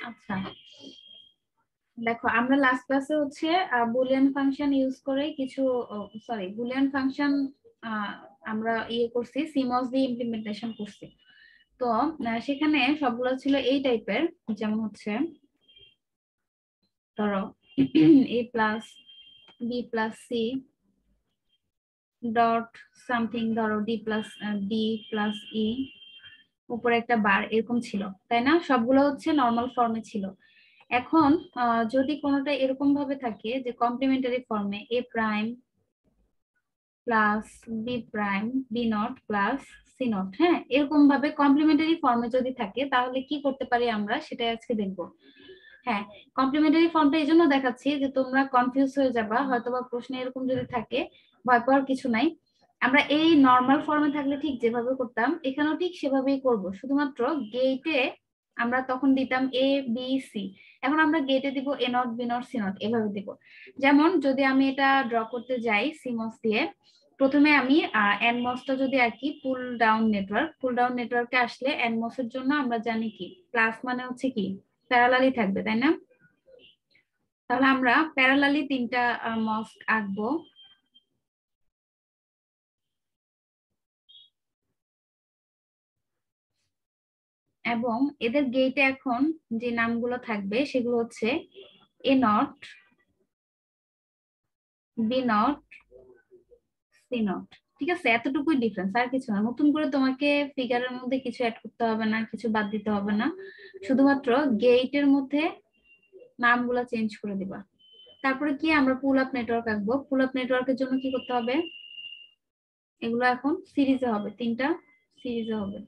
আচ্ছা দেখো, আমরা লাস্ট ক্লাসে হচ্ছে বুলিয়ান ফাংশন ইউজ করে কিছু, সরি বুলিয়ান ফাংশন আমরা করছি, সিমস দিয়ে ইমপ্লিমেন্টেশন করছি। তো সেখানে সবগুলো ছিল এই টাইপের, যেমন হচ্ছে ধরো a plus B plus C dot something, ধরো D plus D plus E, উপরে একটা বার, এরকম ছিল তাই না? সবগুলো হচ্ছে নর্মাল ফর্মে ছিল। এখন যদি কোনোটা এরকম ভাবে থাকে যে কমপ্লিমেন্টারি ফর্মে A prime plus B prime B not plus C not, হ্যাঁ এরকম ভাবে কমপ্লিমেন্টারি ফর্মে যদি থাকে তাহলে কি করতে পারি আমরা, সেটাই আজকে দেখবো। হ্যাঁ, কমপ্লিমেন্টারি ফর্মটা এই জন্য দেখাচ্ছি যে তোমরা কনফিউজ হয়ে যাবা, হয়তোবা প্রশ্নে এরকম যদি থাকে, ভয় পাওয়ার কিছু নাই। আমরা এই নর্মাল ফর্মে থাকলে ঠিক যেভাবে করতাম এখানেও ঠিক সেভাবেই করব, শুধুমাত্র গেটে আমরা তখন দিতাম এ বি সি, এখন আমরা গেটে দিব A not B not C not, এভাবে দিব। যেমন যদি আমি এটা ড্র করতে যাই সিমস দিয়ে, প্রথমে আমি এনমসটা যদি আঁকি, pull down network, pull down নেটওয়ার্কে আসলে এনমস এর জন্য আমরা জানি কি প্লাস মানে হচ্ছে কি প্যারালালি থাকবে, তাই না? তাহলে আমরা প্যারালালি তিনটা মস্ক আঁকবো, এবং এদের গেটে এখন যে নামগুলো থাকবে সেগুলো হচ্ছে A not B not C not. ঠিক আছে, এতটুকুই ডিফারেন্স, আর কিছু না। নতুন করে তোমাকে ফিগারের মধ্যে কিছু অ্যাড করতে হবে না, কিছু বাদ দিতে হবে না, শুধুমাত্র গেটের মধ্যে নামগুলো চেঞ্জ করে দিবা। তারপরে কি আমরা পুল আপ নেটওয়ার্ক আঁকবো, পুল আপ নেটওয়ার্কের জন্য কি করতে হবে, এগুলো এখন সিরিজে হবে, তিনটা সিরিজে হবে।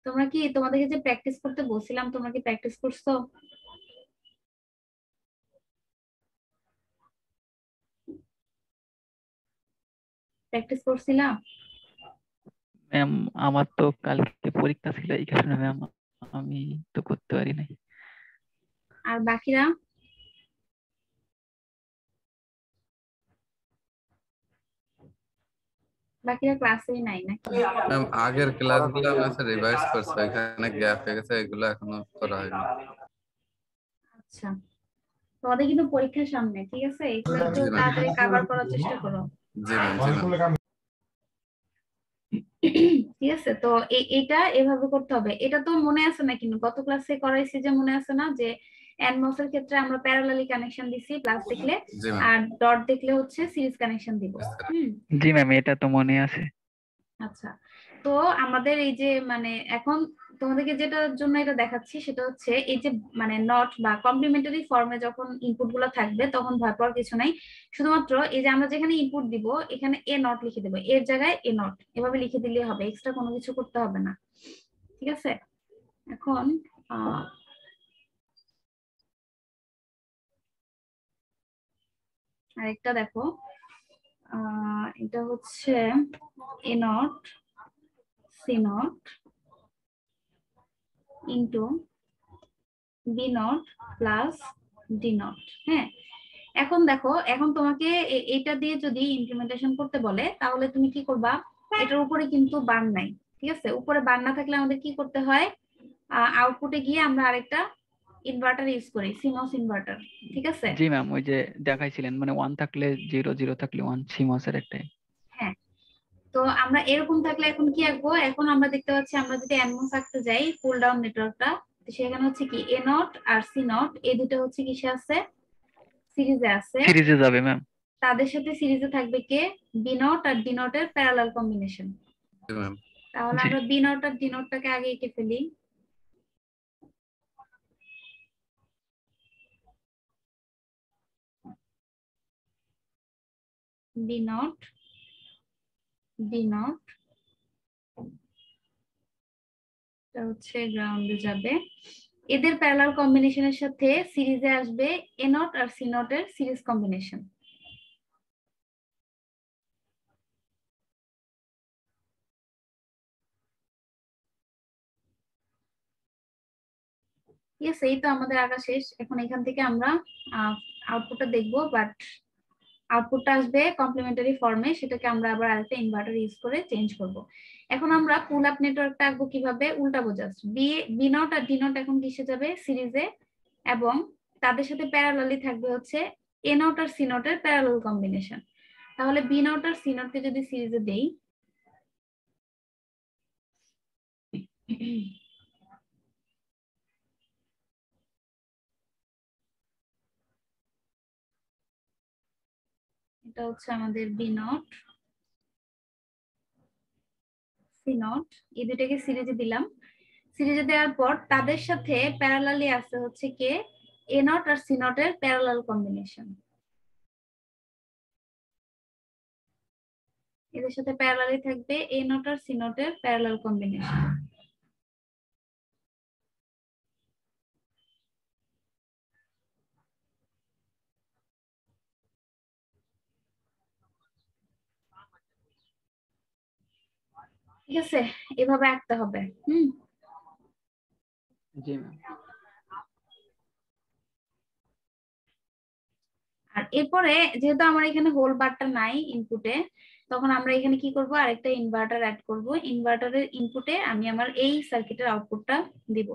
তোমরা কি, তোমাদেরকে যে প্র্যাকটিস করতে বলছিলাম, তোমরা কি প্র্যাকটিস করছো? প্র্যাকটিস করছিলাম? ম্যাম আমার তো কালকে পরীক্ষা ছিল, এই কারণে ম্যাম আমি তো করতে পারি নাই। আর বাকিরা? বাকিরা ক্লাসেই নাই নাকি? ম্যাম আগের ক্লাসগুলো আমি রিভাইজ করছি, এখানে গ্যাপ হয়ে গেছে, এগুলো এখনো করা হয়নি। আচ্ছা, তোমাদের কিন্তু পরীক্ষার সামনে, ঠিক আছে, এগুলো একটু জি ম্যাম। তাড়াতাড়ি কভার করার চেষ্টা করো। জি ম্যাম। জি ম্যাম। ঠিক আছে, তো এটা এভাবে করতে হবে। এটা তো মনে আছে না, কিন্তু গত ক্লাসে করাইছি যে, মনে আছে না যে এনমস এর ক্ষেত্রে আমরা প্যারালালি কানেকশন দিছি, প্লাস দেখলে জি ম্যাম। আর ডট দেখলে হচ্ছে সিরিজ কানেকশন দিব। জি ম্যাম, এটা তো মনে আছে। আচ্ছা, তো আমাদের এই যে মানে এখন তোমাদেরকে যেটার জন্য এটা দেখাচ্ছি সেটা হচ্ছে এই যে মানে নট বা কমপ্লিমেন্টারি ফর্মে যখন ইনপুট গুলো থাকবে তখন ভয় পাওয়ার কিছু নাই। শুধুমাত্র এই যে আমরা যেখানে ইনপুট দিব এখানে এ নট লিখে দেবো, এর জায়গায় এ নট এভাবে লিখে দিলেই হবে, এক্সট্রা কোনো কিছু করতে হবে না। ঠিক আছে, এখন আরেকটা দেখো, এটা হচ্ছে A not C not into B not plus D not. হ্যাঁ, এখন দেখো, এখন তোমাকে এটা দিয়ে যদি ইমপ্লিমেন্টেশন করতে বলে তাহলে তুমি কি করবা, এটার উপরে কিন্তু বার নাই। ঠিক আছে, উপরে বার না থাকলে আমাদের কি করতে হয়, আউটপুটে গিয়ে আমরা আরেকটা ইনভার্টার ইউজ করি, সিমস ইনভার্টার। ঠিক আছে, জি ম্যাম, ওই যে দেখাইছিলেন, মানে 1 থাকলে 0, 0 থাকলে 1, সিমসের একটাই। হ্যাঁ। তো আমরা এরকম থাকলে এখন কি আঁকবো, এখন আমরা দেখতে পাচ্ছি আমরা যদি এনমস আঁকতে যাই পুল ডাউন নেটওয়ার্কটা, সেখানে হচ্ছে কি এ নট আর সি নট, এই দুটো হচ্ছে কিসে আছে, সিরিজে আছে। সিরিজে যাবে ম্যাম। তাদের সাথে সিরিজে থাকবে কে, বি নট আর ডি নট এর প্যারালাল কম্বিনেশন। জি ম্যাম। তাহলে জি আমরা বি নট আর ডি নটটাকে আগে এঁকে ফেলি। বি নট ডি নট হচ্ছে গ্রাউন্ডে যাবে, এদের প্যারালাল কম্বিনেশনের সাথে সিরিজে আসবে এ নট আর সি নট এর সিরিজ কম্বিনেশন। ইয়েস, এই তো আমাদের আঁকা শেষ। এখন এখান থেকে আমরা আউটপুটটা দেখবো, বাট আউটপুটটা আসবে কমপ্লিমেন্টারি ফর্মে, সেটাকে আমরা আবার আরেকটা ইনভার্টার ইউজ করে চেঞ্জ করব। এখন আমরা পুল আপ নেটওয়ার্কটা আঁকবো কিভাবে, উল্টাবো জাস্ট। বি নট আর ডি নট এখন কিসে যাবে, সিরিজে, এবং তাদের সাথে প্যারালালি থাকবে হচ্ছে এ নট আর সি নটের প্যারালাল কম্বিনেশন। তাহলে বি নট আর সি নটকে যদি সিরিজে দেই, এটা হচ্ছে আমাদের বি নট সি নট, এই দুটাকে সিরিজে দিলাম। সিরিজে দেওয়ার পর তাদের সাথে প্যারালালি আছে হচ্ছে কে, এ নট আর সি নটের প্যারালাল কম্বিনেশন। এদের সাথে প্যারালালি থাকবে এ নট আর সি নটের প্যারালাল কম্বিনেশন। ঠিক আছে, এভাবে আঁকতে হবে। জি ম্যাম। আর এরপরে যেহেতু আমার এখানে হোল বারটা নাই ইনপুটে, তখন আমরা এখানে কি করব, আরেকটা ইনভার্টার অ্যাড করব। ইনভার্টারের ইনপুটে আমি আমার এই সার্কিটের আউটপুটটা দিব।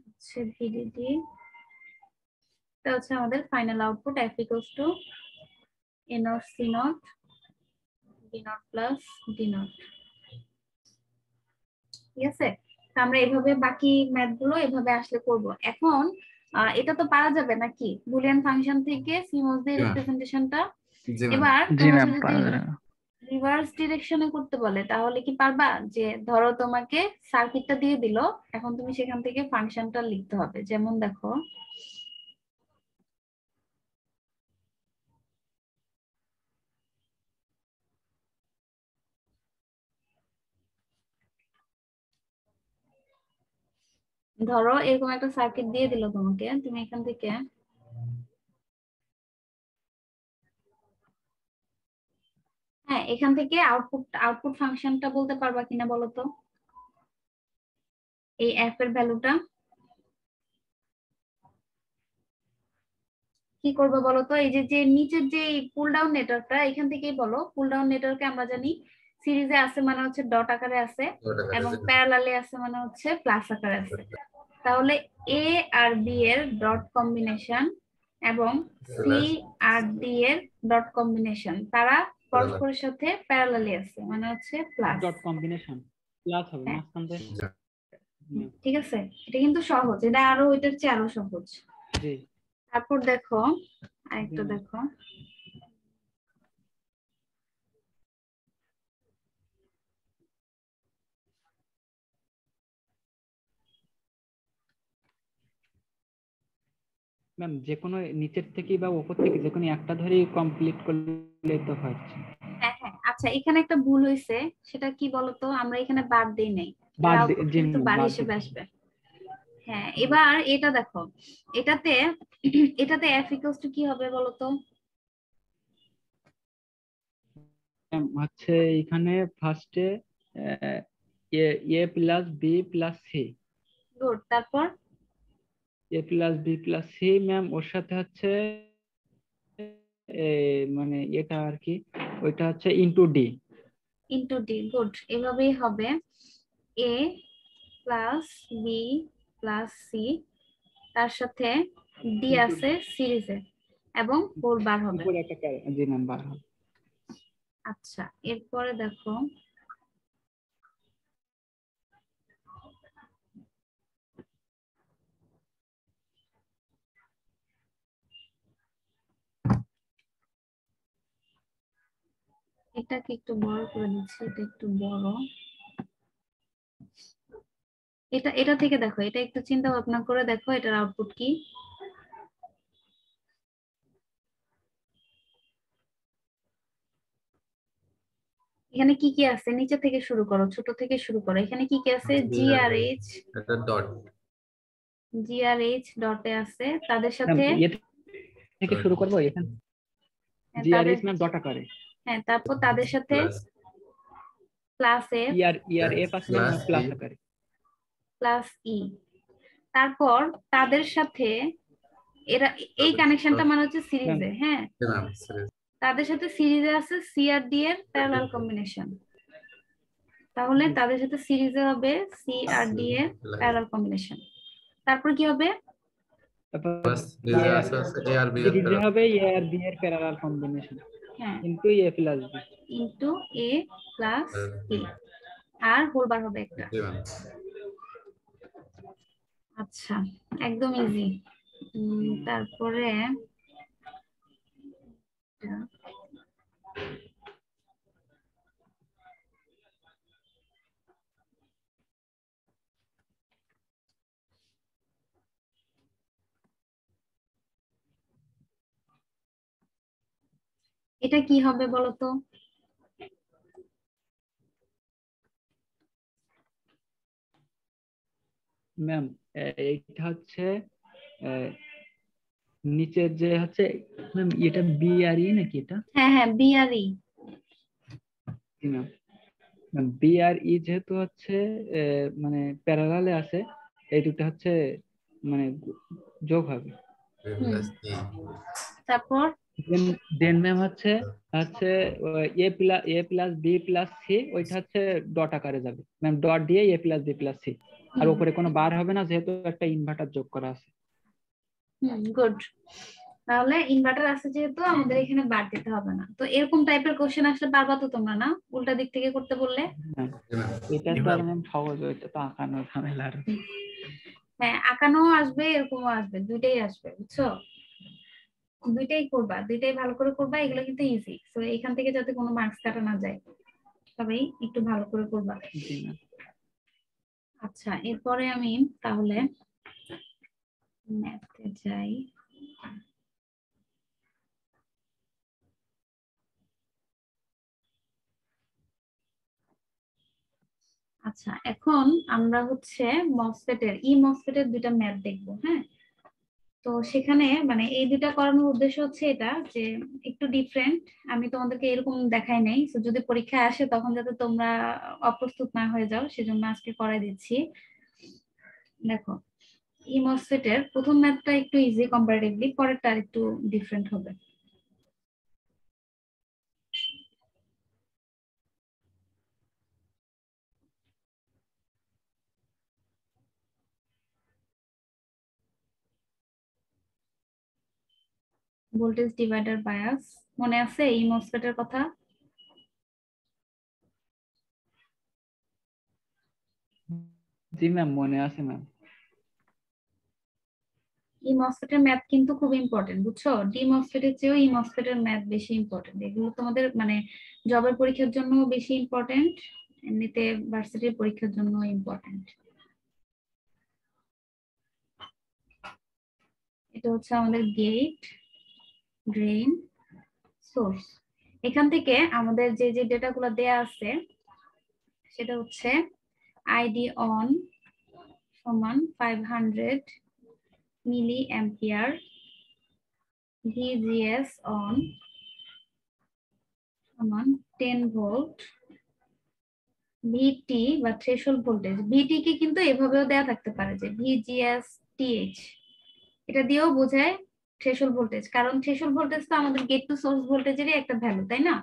হচ্ছে ভিডিডি, এটা হচ্ছে আমাদের final output, f equals to a not c not b not plus d not. ঠিক আছে, তো আমরা এইভাবে বাকি ম্যাথ গুলো এভাবে আসলে করব। এখন এটা তো পারা যাবে নাকি, বুলিয়ান ফাংশন থেকে সিমস দিয়ে রিপ্রেজেন্টেশনটা। জি ম্যাম। এবার জি তোমাকে ম্যাম, যদি পারা যাবে না। রিভার্স ডিরেকশনে করতে বলে তাহলে কি পারবা, যে ধরো তোমাকে সার্কিটটা দিয়ে দিল, এখন তুমি সেখান থেকে ফাংশনটা লিখতে হবে। যেমন দেখো, ধরো এরকম একটা সার্কিট দিয়ে দিল তোমাকে, তুমি এখান থেকে হ্যাঁ এখান থেকে আউটপুট আউটপুট ফাংশনটা বলতে পারবা কিনা বলো তো, এই এফ এর ভ্যালুটা কি করবে বলো তো। এই যে যে নিচের যে পুল ডাউন নেটওয়ার্কটা, এখান থেকেই বলো। পুল ডাউন নেটওয়ার্কে আমরা জানি সিরিজে আছে মানে হচ্ছে ডট আকারে আছে, এবং প্যারালালে আছে মানে হচ্ছে প্লাস আকারে আছে। তাহলে এ আর বি এর ডট কম্বিনেশন এবং সি আর ডি এর ডট কম্বিনেশন, তারা পরস্পরের সাথে প্যারালালি আছে মানে হচ্ছে প্লাস। ডট কম্বিনেশন প্লাস হবে হ্যাঁ। মাঝখান থেকে। ঠিক আছে, এটা কিন্তু সহজ, এটা আরো ওইটার চেয়ে আরো সহজ। জি তারপর দেখো আরেকটা দেখো, ম্যাম, যে কোনো নিচের থেকে বা উপর থেকে যে কোনো একটা ধরেই কমপ্লিট করলে তো হচ্ছে। হ্যাঁ হ্যাঁ আচ্ছা, এখানে একটা ভুল হয়েছে, সেটা কি বলতো, আমরা এখানে বার দেই নাই, বাদ আউটপুট জি কিন্তু বার বাদ হিসেবে দিতে। আসবে। হ্যাঁ এবার এটা দেখো, এটাতে এটাতে f ইকুয়ালস টু কি হবে বলতো। ম্যাম, হচ্ছে এখানে ফার্স্টে A plus B plus C, good, তারপর A plus B plus C ma'am, ওর সাথে হচ্ছে মানে এটা আর কি, ওইটা হচ্ছে into D. Into D, good, এভাবেই হবে। A plus B plus C, তার সাথে ডি আছে সিরিজে, এবং হোল বার হবে। উপরে একটা জি ম্যাম বার হবে। আচ্ছা এরপরে দেখো, এটাকে একটু বড় করে দিচ্ছি, এটা একটু বড়। এটা এটা থেকে দেখো, এটা একটু চিন্তা ভাবনা করে দেখো এটার আউটপুট কি। এখানে কি কি আছে, নিচে থেকে শুরু করো, ছোট থেকে শুরু করো। এখানে কি কি আছে, জি আর এইচ, এটা ডট জি আর এইচ ডটে আছে, তাদের ম্যাম, সাথে ইয়ে থেকে শুরু করবো এখানে। জি আর তাদের এস ম্যাম ডট আকারে, হ্যাঁ তারপর তাদের সাথে প্লাস এফ ইয়ার এফ আছে ম্যাম প্লাস প্লাস আকারে, প্লাস ই, তারপর তাদের সাথে এরা এই কানেকশনটা মানে হচ্ছে সিরিজে, হ্যাঁ ম্যাম সিরিজ তাদের সাথে সিরিজে আছে সি আর ডি এর প্যারালাল কম্বিনেশন, তাহলে তাদের সাথে সিরিজে হবে সি আর ডি এর প্যারালাল কম্বিনেশন। তারপর কি হবে? তারপর প্লাস সিরিজে আছে এ আর বি এর সিরিজে হবে এ আর বি এর প্যারালাল কম্বিনেশন হ্যাঁ into a plus B. Into a plus B, R whole বার হবে একটা। জি ম্যাম আচ্ছা একদম ইজি। তারপরে এটা কি হবে বলতো? ম্যাম এইটা হচ্ছে আহ, নিচের যে হচ্ছে ম্যাম এটা বি আর ই নাকি এটা? হ্যাঁ হ্যাঁ বি আর ই। জি ম্যাম, ম্যাম বি আর ই যেহেতু হচ্ছে মানে প্যারালালে আছে, এই দুটো হচ্ছে মানে যোগ হবে। প্লাস ই তারপর দেন ম্যাম হচ্ছে হচ্ছে এ প্লাস বি প্লাস সি, ওইটা হচ্ছে ডট আকারে যাবে ম্যাম, ডট দিয়ে এ প্লাস বি প্লাস সি, আর উপরে কোনো বার হবে না যেহেতু একটা ইনভার্টার যোগ করা আছে। গুড। তাহলে ইনভার্টার আছে যেহেতু আমাদের এখানে বার দিতে হবে না। তো এরকম টাইপের কোশ্চেন আসলে পারবা তো তোমরা না, উল্টা দিক থেকে করতে বললে? হ্যাঁ, জি ম্যাম এটা তো আর ম্যাম সহজ, ওইটা তো আঁকানো ঝামেলা আর। হ্যাঁ আঁকানো আসবে, এরকমও আসবে, দুইটাই আসবে বুঝছো। দুইটাই করবা, দুইটাই ভালো করে করবা, এগুলো কিন্তু ইজি। তো এখান থেকে যাতে কোনো মার্কস কাটা না যায়, তবেই একটু ভালো করে করবা। জি ম্যাম। আচ্ছা এরপরে আমি তাহলে ম্যাথে যাই। আচ্ছা এখন আমরা হচ্ছে মসফেটের মসফেটের দুইটা ম্যাথ দেখবো, হ্যাঁ। তো সেখানে মানে এই দুইটা করানোর উদ্দেশ্য হচ্ছে এটা যে একটু ডিফারেন্ট, আমি তোমাদেরকে এরকম দেখাই নাই, তো যদি পরীক্ষায় আসে তখন যাতে তোমরা অপ্রস্তুত না হয়ে যাও সেজন্য আজকে করাই দিচ্ছি। দেখো মসফেটের প্রথম ম্যাথটা একটু ইজি কম্পারেটিভলি, পরেরটা আর একটু ডিফারেন্ট হবে। ভোল্টেজ ডিভাইডার বায়াস মনে আছে এই মসফেটের কথা? জি ম্যাম মনে আছে ম্যাম। মসফেটের ম্যাথ কিন্তু খুব ইম্পর্টেন্ট বুঝছো, মসফেটের চেয়েও মসফেটের ম্যাথ বেশি ইম্পর্টেন্ট। এগুলো তোমাদের মানে জবের পরীক্ষার জন্য বেশি ইম্পর্টেন্ট, এমনিতে ভার্সিটির পরীক্ষার জন্য ইম্পর্টেন্ট। এটা হচ্ছে আমাদের গেট, ড্রেন, সোর্স। এখান থেকে আমাদের যে যে ডেটাগুলো দেয়া আছে সেটা হচ্ছে আইডি অন সমান 500 মিলি অ্যাম্পিয়ার, ভিজিএস অন সমান 10 ভোল্ট, ভিটি বা থ্রেশহোল্ড ভোল্টেজ, ভিটি কে কিন্তু এভাবেও দেয়া থাকতে পারে যে ভিজিএস টিএইচ, এটা দিয়েও বোঝায় থ্রেশহোল্ড ভোল্টেজ, কারণ থ্রেশহোল্ড ভোল্টেজ তো আমাদের গেট টু সোর্স ভোল্টেজেরই একটা ভ্যালু, তাই না?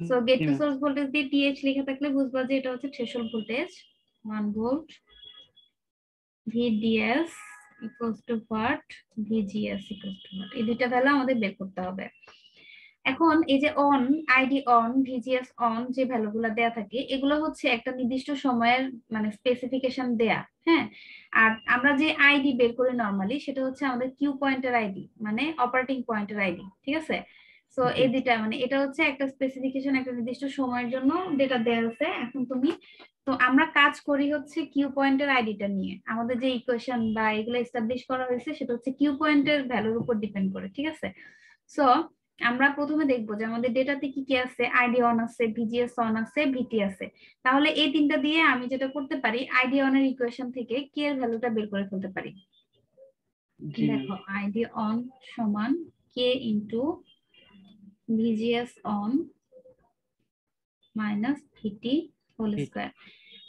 So gate G to ma'am. Source voltage দিয়ে টিএইচ লেখা থাকলে বুঝবা যে এটা হচ্ছে threshold voltage 1 volt, VDS equals to what, VGS equals to what, এই দুইটা ভ্যালু আমাদের বের করতে হবে। এখন এই যে on, ID on, VGS on যে ভ্যালুগুলো দেয়া থাকে এগুলো হচ্ছে একটা নির্দিষ্ট সময়ের মানে স্পেসিফিকেশন দেয়া, হ্যাঁ। আর আমরা যে আইডি বের করি নরমালি সেটা হচ্ছে আমাদের কিউ পয়েন্টের আইডি, মানে অপারেটিং পয়েন্টের আইডি, ঠিক আছে। সো এই দুইটা মানে এটা হচ্ছে একটা স্পেসিফিকেশন, একটা নির্দিষ্ট সময়ের জন্য ডেটা দেয়া আছে। এখন তুমি তো আমরা কাজ করি হচ্ছে কিউ পয়েন্টের আইডিটা নিয়ে, আমাদের যে ইকুয়েশন বা এগুলো এস্টাবলিশ করা হয়েছে সেটা হচ্ছে কিউ পয়েন্টের ভ্যালুর উপর ডিপেন্ড করে, ঠিক আছে। সো আমরা প্রথমে দেখবো যে আমাদের ডেটাতে কি কি আছে, আইডি অন আছে, ভিজিএস অন আছে, ভিটি আছে। তাহলে এই তিনটা দিয়ে আমি যেটা করতে পারি, আইডি অন এর ইকুয়েশন থেকে কে এর ভ্যালুটা বের করে ফেলতে পারি। জি ম্যাম। দেখো আইডি অন সমান কে into VGS on minus VT whole square.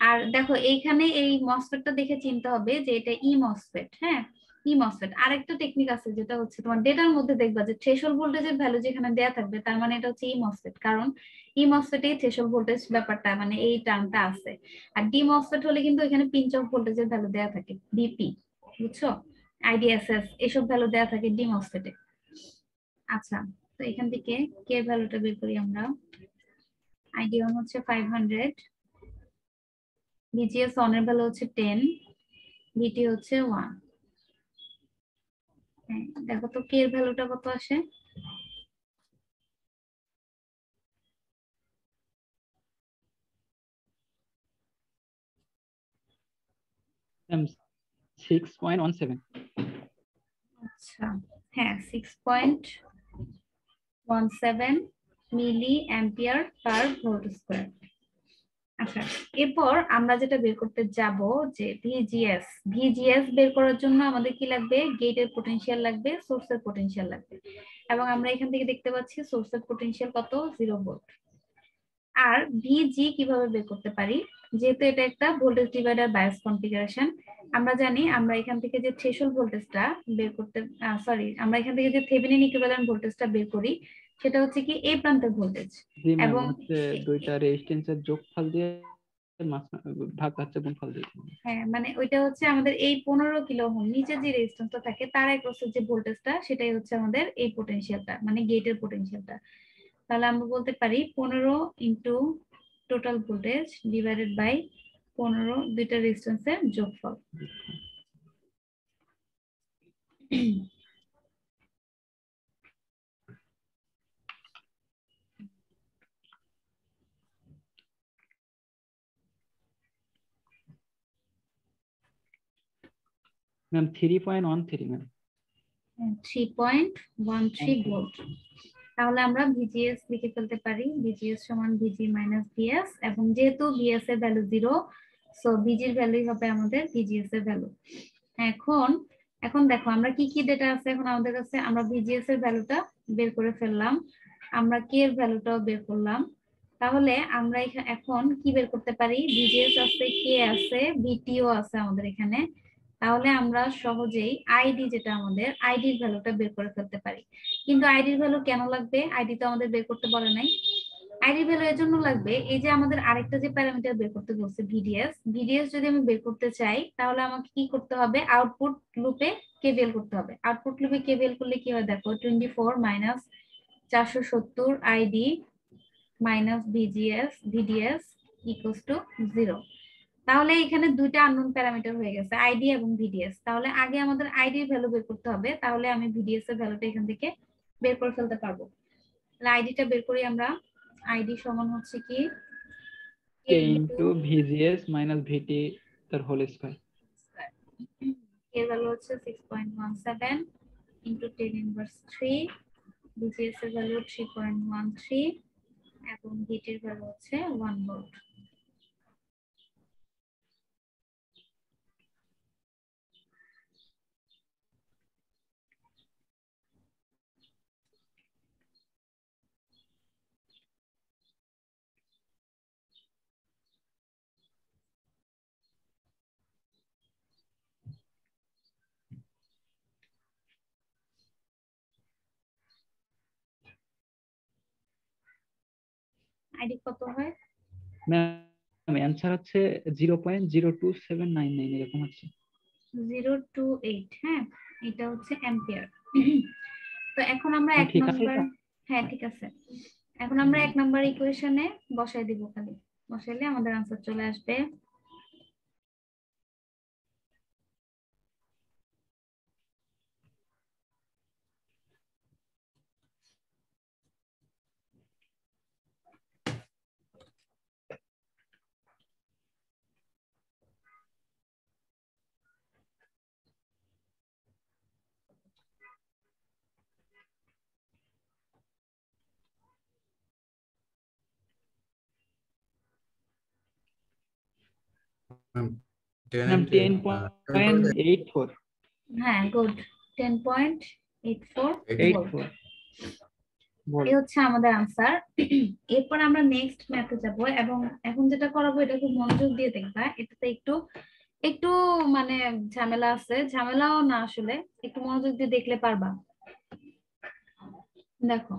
আর দেখো এইখানে এই মসফেটটা দেখে চিনতে হবে যে এটা ই মসফেট। হ্যাঁ, ই মসফেট। আরেকটা টেকনিক আছে যেটা হচ্ছে তোমার ডেটার মধ্যে দেখবা যে থ্রেশহোল্ড ভোল্টেজের ভ্যালু যেখানে দেয়া থাকবে তার মানে এটা হচ্ছে ই মসফেট, কারণ ই মসফেটে থ্রেশহোল্ড ভোল্টেজ ব্যাপারটা মানে এই টার্মটা আছে। আর ডি মসফেট হলে কিন্তু এখানে পিঞ্চ অফ ভোল্টেজের ভ্যালু দেয়া থাকে, বিপি, বুঝছো, আইডিএসএস এসব ভ্যালু দেয়া থাকে ডি মসফেটে। আচ্ছা, তো এখান থেকে কে ভ্যালুটা বের করি আমরা। আইডি অন হচ্ছে 500, VGS অন এর ভ্যালু হচ্ছে 10, VT হচ্ছে 1। হ্যাঁ, দেখো তো কে এর ভ্যালুটা কত আসে। ম্যাম 6.17। আচ্ছা, হ্যাঁ 6.17 milli ampere per volt square. আচ্ছা, এরপর আমরা যেটা বের করতে যাব যে ভিজিএস বের করার জন্য আমাদের কি লাগবে, গেটের পটেনশিয়াল লাগবে, সোর্সের পটেনশিয়াল লাগবে, এবং আমরা এখান থেকে দেখতে পাচ্ছি সোর্সের পটেনশিয়াল কত, 0 ভোল্ট। আর ভিজি কিভাবে বের করতে পারি, যেহেতু এটা একটা ভোল্টেজ ডিভাইডার বায়াস কনফিগারেশন, আমরা জানি আমরা এখান থেকে যে থ্রেশহোল্ড ভোল্টেজটা বের করতে আমরা এখান থেকে যে থেভেনিন ইকুইভ্যালেন্ট ভোল্টেজটা বের করি সেটা হচ্ছে কি এই প্রান্তের ভোল্টেজ, জি ম্যাম, এবং হচ্ছে দুইটা রেজিস্ট্যান্সের যোগফল দিয়ে ভাগ হচ্ছে গুণফল দিয়ে। হ্যাঁ মানে ওইটা হচ্ছে আমাদের এই 15 কিলো ওহম নিচে যে রেজিস্ট্যান্সটা থাকে তার অ্যাক্রসের যে ভোল্টেজটা সেটাই হচ্ছে আমাদের এই পটেনশিয়ালটা, মানে গেটের পটেনশিয়ালটা। তাহলে আমরা বলতে পারি 15 into total voltage divided by 15 দুইটা রেজিস্ট্যান্সের যোগফল। Ma'am 3.13 ma'am. 3.13 ভোল্ট। তাহলে আমরা ভিজিএস লিখে ফেলতে পারি, ভিজিএস সমান ভিজি মাইনাস ভিএস, এবং যেহেতু ভিএস এর ভ্যালু 0, সো ভিজির ভ্যালুই হবে আমাদের ভিজিএস এর ভ্যালু। এখন দেখো আমরা কি কি ডেটা আছে এখন আমাদের কাছে, আমরা ভিজিএস এর ভ্যালুটা বের করে ফেললাম, আমরা কে এর ভ্যালুটাও বের করলাম। তাহলে আমরা এখন কি বের করতে পারি, ভিজিএস আছে, কে আছে, ভিটিও আছে আমাদের এখানে। তাহলে আমরা সহজেই আইডি, যেটা আমাদের আইডির ভ্যালুটা বের করে ফেলতে পারি। কিন্তু আইডির ভ্যালু কেন লাগবে, আইডি তো আমাদের বের করতে বলে নাই। আইডি ভ্যালু এর জন্য লাগবে, এই যে আমাদের আরেকটা যে প্যারামিটার বের করতে বলছে ভিডিএস যদি আমি বের করতে চাই তাহলে আমাকে কি করতে হবে, আউটপুট লুপে কেভিএল করতে হবে। আউটপুট লুপে কেভিএল করলে কি হয় দেখো, 24 minus 470 ID minus VDS equals to 0। তাহলে এখানে দুইটা আননোন প্যারামিটার হয়ে গেছে, আইডি এবং ভিডিএস। তাহলে আগে আমাদের আইডির ভ্যালু বের করতে হবে, তাহলে আমি ভিডিএস এর ভ্যালুটা এখান থেকে বের করে ফেলতে পারবো। তাহলে আইডিটা বের করি আমরা। আইডি সমান হচ্ছে কি কে ইনটু ভিজিএস মাইনাস ভিটি তার হোল স্কয়ার। এর ভ্যালু হচ্ছে 6.17 ইনটু 10 ইনভার্স 3, ভিজিএস এর ভ্যালু 3.13 এবং ভিটির ভ্যালু হচ্ছে 1 ভোল্ট। আইডি কত হয়, ম্যাম অ্যানসার হচ্ছে 0.02799 এরকম হচ্ছে। 028। হ্যাঁ, এটা হচ্ছে অ্যাম্পিয়ার। তো এখন আমরা এক ঠিক আছে নম্বর, হ্যাঁ ঠিক আছে, এখন আমরা 1 নম্বর ইকুয়েশনে বসাই দিব, খালি বসাইলে আমাদের আনসার চলে আসবে। ম্যাম 10.84। হ্যাঁ গুড, 10.84 ভোল্ট। এই হচ্ছে আমাদের আনসার। এরপর আমরা নেক্সট ম্যাথে যাব, এবং এখন যেটা করাবো এটা খুব মনোযোগ দিয়ে দেখবা। এটাতে একটু একটু মানে ঝামেলা আছে, ঝামেলাও না আসলে, একটু মনোযোগ দিয়ে দেখলে পারবা। দেখো,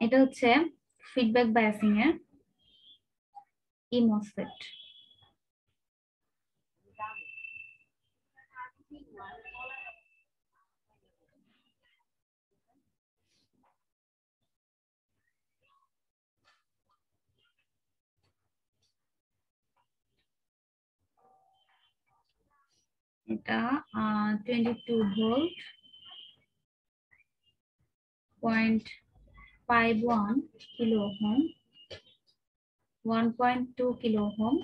এটা হচ্ছে ফিডব্যাক বায়াসিং এর ইমসফেট। এটা 22 volt, 0.51 kilo ohm, 1.2 kilo ohm.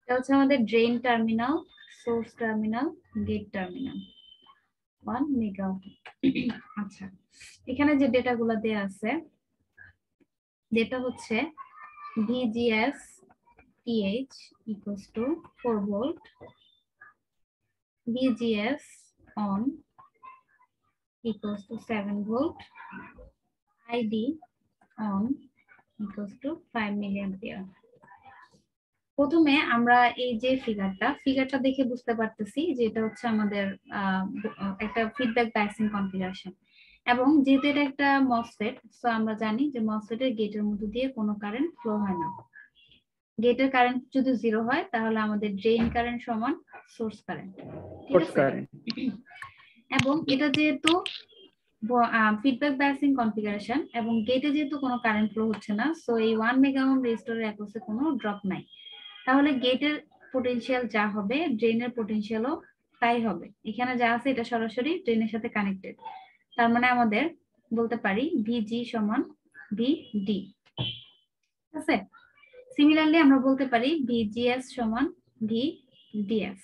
এটা হচ্ছে আমাদের drain terminal, source terminal, gate terminal, 1 mega ohm. আচ্ছা, এখানে যে ডেটাগুলো দেয়া আছে, ডেটা হচ্ছে VGS TH equals to 4 volt, VGS on equals to 7 volt, ID on equals to 5 milliampere. প্রথমে আমরা এই যে ফিগারটা দেখে বুঝতে পারতেছি যে এটা হচ্ছে আমাদের একটা ফিডব্যাক বায়াসিং কনফিগারেশন, এবং যেহেতু এটা একটা মসফেট, সো আমরা জানি যে মসফেটের গেটের মধ্যে দিয়ে কোনো কারেন্ট ফ্লো হয় না। গেটের কারেন্ট যদি 0 হয় তাহলে আমাদের ড্রেন কারেন্ট সমান সোর্স কারেন্ট, ঠিক আছে? এবং এটা যেহেতু ফিডব্যাক বায়াসিং কনফিগারেশন এবং গেটে যেহেতু কোনো কারেন্ট ফ্লো হচ্ছে না, সো এই 1 মেগা ওহম রেজিস্টরের অ্যাক্রসে কোনো ড্রপ নাই। তাহলে গেটের পটেনশিয়াল যা হবে ড্রেনের পটেনশিয়ালও তাই হবে। এখানে যা আছে এটা সরাসরি ড্রেনের সাথে কানেক্টেড, তার মানে আমাদের বলতে পারি ভিজি সমান ভিডি, ঠিক আছে? সিমিলারলি আমরা বলতে পারি ভিজিএস সমান ভিডিএস।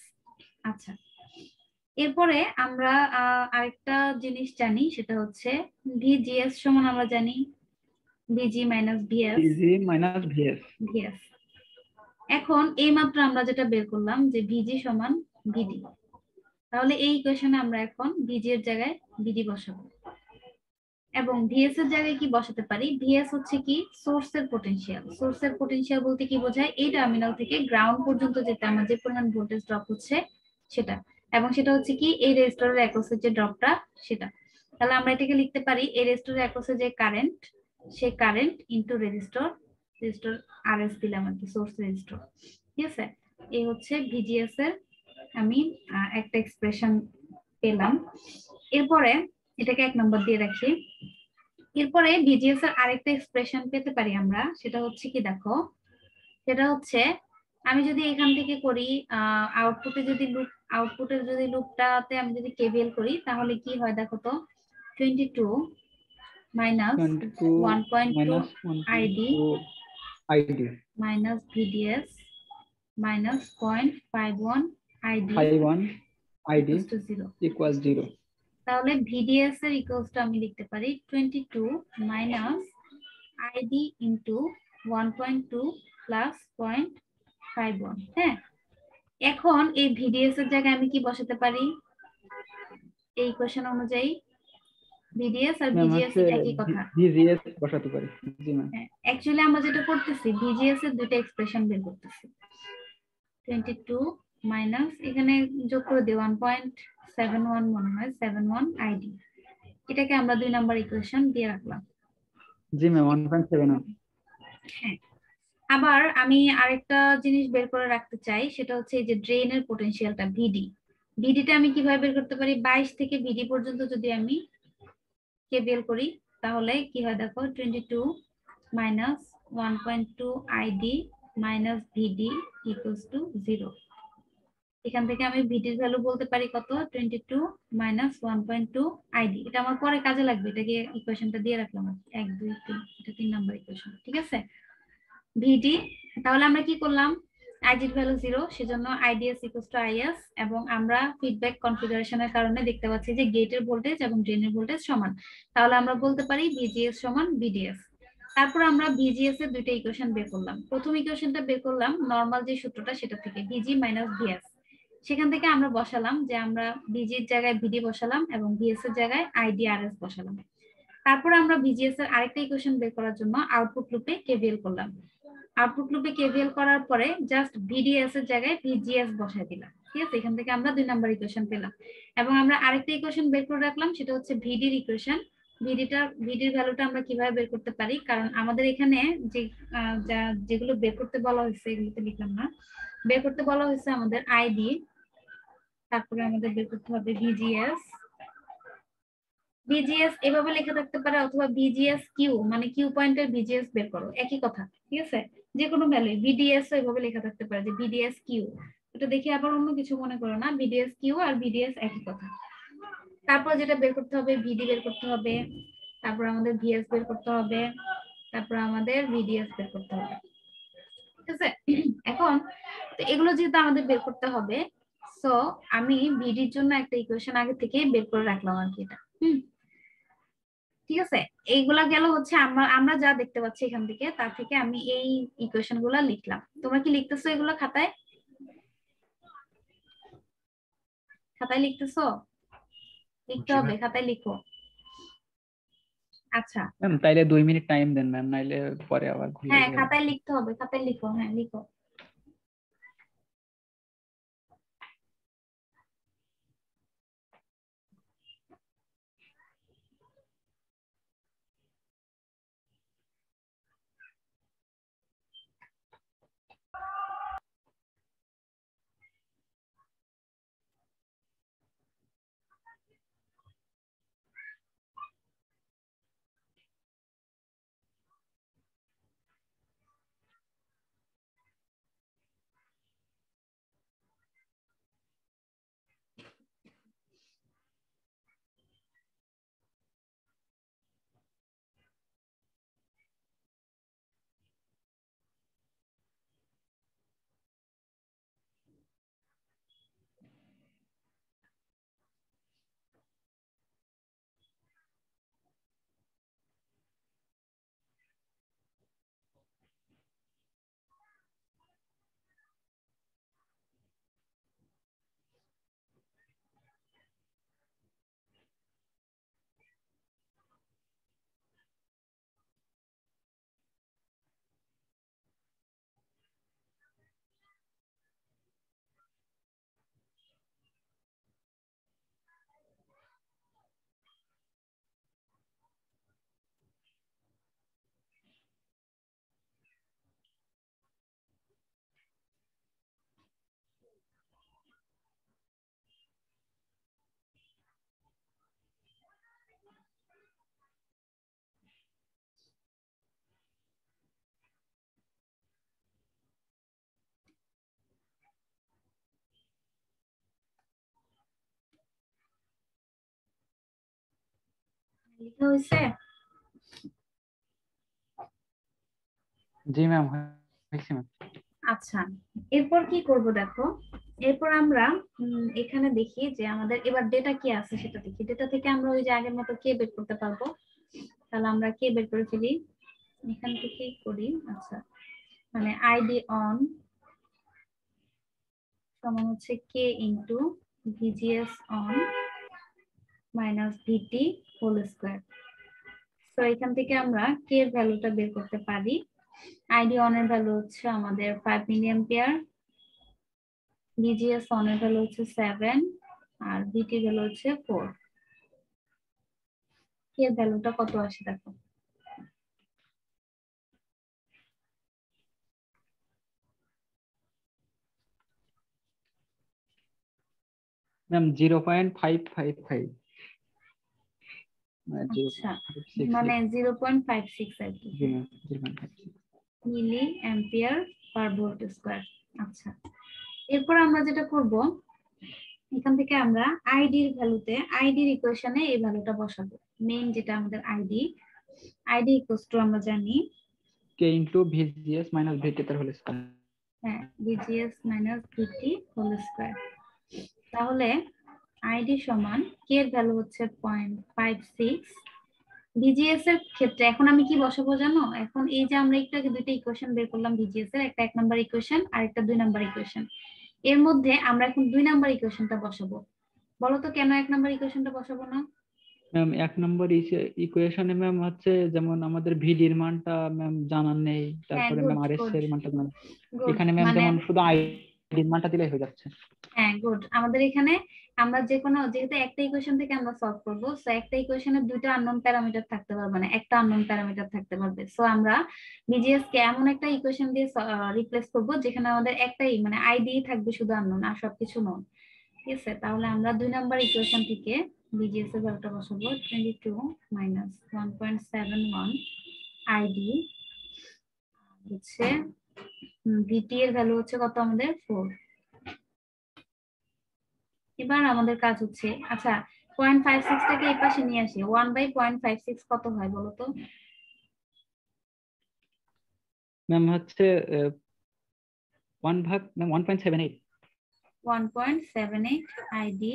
আচ্ছা, এরপরে আমরা আরেকটা জিনিস জানি, সেটা হচ্ছে ভিজিএস সমান আমরা জানি ভিজি মাইনাস ভিএস। এখন এই মাত্র আমরা যেটা বের করলাম যে ভিজি সমান ভিডি, তাহলে এই ইকুয়েশনে আমরা এখন ভিজি এর জায়গায় ভিডি বসাবো, এবং ভিএস এর জায়গায় কি বসাতে পারি? ভিএস হচ্ছে কি সোর্সের পটেনশিয়াল। সোর্সের পটেনশিয়াল বলতে কি বোঝায়? এই টার্মিনাল থেকে গ্রাউন্ড পর্যন্ত যেতে আমার যে পরিমাণ ভোল্টেজ ড্রপ হচ্ছে সেটা, এবং সেটা হচ্ছে কি এই রেজিস্টরের অ্যাক্রসের যে ড্রপটা সেটা। তাহলে আমরা এটাকে লিখতে পারি এই রেজিস্টরের অ্যাক্রসে যে কারেন্ট, সেই কারেন্ট ইনটু রেজিস্টর আরএস দিলাম আর কি, সোর্স রেজিস্টর, ঠিক আছে? এই হচ্ছে ভিজিএস এর আমি একটা এক্সপ্রেশন পেলাম। এরপরে এটাকে 1 নম্বর দিয়ে রাখি। এরপরে ভিজিএস এর আরেকটা এক্সপ্রেশন পেতে পারি আমরা, সেটা হচ্ছে কি দেখো, সেটা হচ্ছে আমি যদি এখান থেকে করি আউটপুটের যদি লুপটাতে আমি যদি কেভিএল করি তাহলে কি হয় দেখো তো, 22 minus 1.2 ID minus VDS minus 0.51 ID equals 0। তাহলে ভিডিএস এর ইকুয়ালস টা আমি লিখতে পারি 22 মাইনাস আইডি ইনটু 1.2 প্লাস 0.51। হ্যাঁ, এখন এই ভিডিএস এর জায়গায় আমি কি বসাতে পারি? এই ইকুয়েশন অনুযায়ী ভিডিএস আর ভিজিএস একই কথা, ভিজিএস বসাতে পারি। জি ম্যাম, অ্যাকচুয়ালি আমরা যেটা করতেছি ভিজিএস এর দুটো এক্সপ্রেশন বের করতেছি। 22 মাইনাস এখানে যোগ করে দিই 1.71 মনে হয় 71 আইডি, এটাকে আমরা 2 নাম্বার ইকুয়েশন দিয়ে রাখলাম। জি ম্যাম 1.71। হ্যাঁ, আবার আমি আরেকটা জিনিস বের করে রাখতে চাই, সেটা হচ্ছে এই যে ড্রেনের পটেনশিয়ালটা ভিডি। ভিডিটা আমি কিভাবে বের করতে পারি? 22 থেকে ভিডি পর্যন্ত যদি আমি কেভিএল করি তাহলে কি হয় দেখো, 22 minus 1.2 ID minus VD equals to 0। এখান থেকে আমি ভিডির ভ্যালু বলতে পারি কত, 22 মাইনাস 1.2 আইডি। এটা আমার পরে কাজে লাগবে, এটাকে ইকুয়েশনটা দিয়ে রাখলাম 1 2 3, এটা 3 নাম্বার ইকুয়েশন, ঠিক আছে? ভিডি, তাহলে আমরা কি করলাম, আইডির ভ্যালু 0, সেজন্য আইডিএস ইকুয়ালস টু আইএস, এবং আমরা ফিডব্যাক কনফিগারেশনের কারণে দেখতে পাচ্ছি যে গেটের ভোল্টেজ এবং ড্রেনের ভোল্টেজ সমান, তাহলে আমরা বলতে পারি ভিজিএস সমান ভিডিএস। তারপর আমরা ভিজিএস এর দুইটা ইকুয়েশন বের করলাম। প্রথম ইকুয়েশনটা বের করলাম নরমাল যে সূত্রটা সেটা থেকে, ভিজি মাইনাস ভিএস। সেখান থেকে আমরা বসালাম যে আমরা ভিজির জায়গায় ভিডি বসালাম এবং ভিএস এর জায়গায় আইডি আরএস বসালাম। তারপরে আমরা ভিজিএস এর আরেকটা ইকুয়েশন বের করার জন্য আউটপুট লুপে কেভিএল করলাম। আউটপুট লুপে কেভিএল করার পরে জাস্ট ভিডিএস এর জায়গায় ভিজিএস বসাই দিলাম। ঠিক আছে, এখান থেকে আমরা 2 নাম্বার ইকুয়েশন পেলাম। এবং আমরা আরেকটা ইকুয়েশন বের করে রাখলাম, সেটা হচ্ছে ভিডির ইকুয়েশন। ভিডির ভ্যালুটা আমরা কিভাবে বের করতে পারি, কারণ আমাদের এখানে যে যেগুলো বের করতে বলা হয়েছে এগুলোতে লিখলাম না, বের করতে বলা হয়েছে আমাদের আইডি, তারপরে আমাদের বের করতে হবে ভিজিএস। ভিজিএস এভাবে লেখা থাকতে পারে, অথবা ভিজিএস কিউ, মানে কিউ পয়েন্টের ভিজিএস বের করো, একই কথা। ঠিক আছে, যে কোনো ভ্যালু ভিডিএস এভাবে লেখা থাকতে পারে যে ভিডিএস কিউ। এটা দেখে আবার অন্য কিছু মনে করো না, ভিডিএস কিউ আর ভিডিএস একই কথা। তারপর যেটা বের করতে হবে, ভিডি বের করতে হবে, তারপর আমাদের ভিএস বের করতে হবে, তারপর আমাদের ভিডিএস বের করতে হবে। ঠিক আছে, এখন তো এগুলো যেহেতু আমাদের বের করতে হবে, সো আমি ভিডির জন্য একটা ইকুয়েশন আগে থেকে বের করে রাখলাম আর কি, এটা ঠিক আছে। এইগুলা গেল হচ্ছে আমরা যা দেখতে পাচ্ছি এখান থেকে, তার থেকে আমি এই ইকুয়েশন গুলা লিখলাম। তোমরা কি লিখতেছো এগুলো খাতায়? খাতায় লিখতেছো? লিখতে হবে, খাতায় লিখো। আচ্ছা ম্যাম তাইলে 2 মিনিট টাইম দেন ম্যাম, নাইলে পরে আবার ভুলে হ্যাঁ, যাবো। খাতায় লিখতে হবে, খাতায় লিখো। হ্যাঁ লিখো। লিখা হয়েছে? জি ম্যাম হয়েছে ম্যাম। আচ্ছা, এরপর কি করব দেখো। এরপর আমরা এখানে দেখি যে আমাদের এবার ডেটা কি আছে সেটা দেখি। ডেটা থেকে আমরা ওই যে আগের মতো কে বের করতে পারবো, তাহলে আমরা কে বের করে ফেলি, এখান থেকেই করি। আচ্ছা, মানে আইডি অন সমান হচ্ছে কে into VGS on minus VT whole square. তো এখান থেকে আমরা কে এর ভ্যালুটা বের করতে পারি। আইডি অন এর ভ্যালু হচ্ছে আমাদের 5 মিলিঅ্যাম্পিয়ার, ভিজিএস অন এর ভ্যালু হচ্ছে 7 আর ভিটি ভ্যালু হচ্ছে 4। কে এর ভ্যালুটা কত আসে দেখো। ম্যাম 0.555 আচ্ছা, মানে 0.56 আর কি, জি ma'am 0.56 milli ampere per volt square. আচ্ছা, এরপর আমরা যেটা করব, এখান থেকে আমরা আইডির ভ্যালুতে আইডির ইকুয়েশনে এই ভ্যালুটা বসাবো। মেইন যেটা আমাদের আইডি ইকুয়ালস টু আমরা জানি কে ইনটু ভিজিএস মাইনাস ভিটি তার হোল স্কয়ার। হ্যাঁ, ভিজিএস মাইনাস ভিটি হোল স্কয়ার। তাহলে আইডি সমান কে এর ভ্যালু হচ্ছে 0.56। ভিজিএস এর ক্ষেত্রে এখন আমি কি বসাবো জানো, এখন এই যে আমরা একটু আগে দুইটা ইকুয়েশন বের করলাম ভিজিএস এর, একটা 1 নাম্বার ইকুয়েশন আর একটা 2 নাম্বার ইকুয়েশন। এর মধ্যে আমরা এখন 2 নাম্বার ইকুয়েশনটা বসাবো। বলো তো কেন 1 নাম্বার ইকুয়েশনটা বসাবো না? ম্যাম 1 নম্বর ইকুয়েশনে ম্যাম হচ্ছে যেমন আমাদের ভিডির মানটা ম্যাম জানার নেই, হ্যাঁ, তারপরে গুড ম্যাম আর এস গুড এর মানটা জানার। গুড। এখানে ম্যাম মানে যেমন শুধু আইডির মানটা দিলেই হয়ে যাচ্ছে। হ্যাঁ, গুড। আমাদের এখানে আমরা যে কোনো যেহেতু একটা ইকুয়েশন থেকে আমরা সলভ করব, সো একটা ইকুয়েশনে দুইটা আননোন প্যারামিটার থাকতে পারবে না, একটা আননোন প্যারামিটার থাকতে পারবে। সো আমরা বিজিএস কে এমন একটা ইকুয়েশন দিয়ে রিপ্লেস করব যেখানে আমাদের একটাই মানে আইডি থাকবে শুধু আননোন, আর সবকিছু নন। ঠিক আছে, তাহলে আমরা 2 নাম্বার ইকুয়েশন থেকে বিজিএস এর ভ্যালুটা বসাবো 22 মাইনাস 1.71 আইডি হচ্ছে ভিটি এর ভ্যালু হচ্ছে কত আমাদের 4। এবার আমাদের কাজ হচ্ছে, আচ্ছা 0.56 টাকে এই পাশে নিয়ে আসি। 1/0.56 কত হয় বলো তো? ম্যাম হচ্ছে 1 ভাগ ম্যাম 1.78। 1.78 আইডি,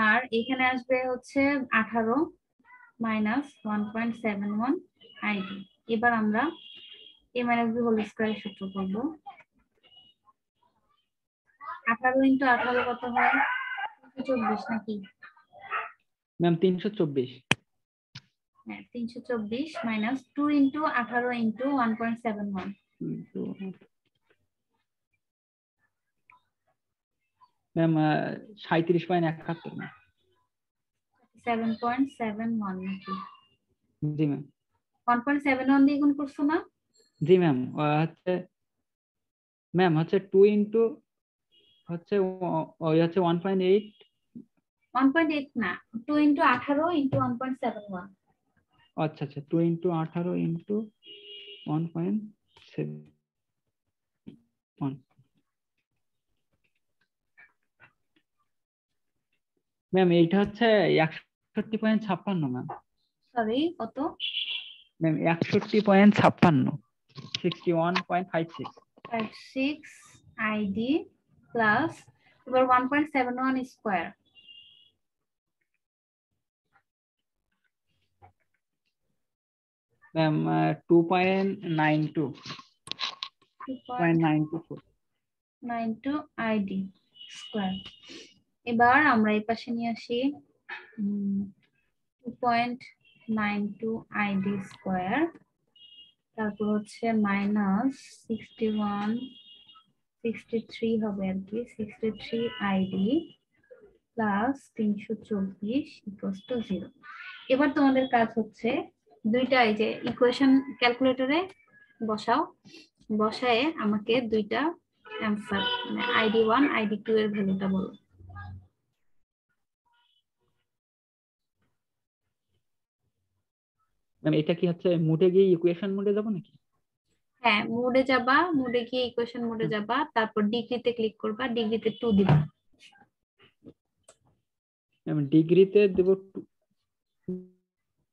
আর এখানে আসবে হচ্ছে 18 মাইনাস 1.71 আইডি। এবার আমরা a minus b whole square সূত্র করব। 18 ইনটু 18 কত হয়? 324 নাকি? ম্যাম 324। হ্যাঁ, 324 minus 2 into 18 into 1.71। Ma'am 37.71 ma'am. 7.71 নাকি? জি ম্যাম। 1.71 দিয়ে গুণ করছো না? জি ম্যাম হচ্ছে ম্যাম হচ্ছে 2 ইনটু হচ্ছে ওই হচ্ছে 1.8। 1.8 না, 2 ইনটু 18 ইনটু 1.71। আচ্ছা আচ্ছা 2 ইনটু 18 ইনটু 1.7। ম্যাম এইটা হচ্ছে 61.56 ম্যাম। সরি, কত? ম্যাম 61.56, 61.56। 56 আইডি প্লাস এবার 1.71 স্কয়ার। ম্যাম 2.92, 0.924। 2.92 ID square. এবার আমরা এই পাশে নিয়ে আসি 2.92 আইডি স্কয়ার, তারপর হচ্ছে মাইনাস 63 হবে আর কি, 63 আইডি প্লাস 324 ইকুয়ালস টু 0। এবার তোমাদের কাজ হচ্ছে দুইটা এই যে ইকুয়েশন ক্যালকুলেটরে বসাও, বসায়ে আমাকে দুইটা অ্যান্সার মানে আইডি 1 আইডি 2 এর ভ্যালুটা বলো। ম্যাম এটা কি হচ্ছে মোডে গিয়ে ইকুয়েশন মোডে যাব নাকি? হ্যাঁ, মোডে যাবা, মোডে গিয়ে ইকুয়েশন মোডে যাবা, তারপর ডিগ্রিতে ক্লিক করবা, ডিগ্রিতে 2 দিবা। ম্যাম ডিগ্রিতে দেব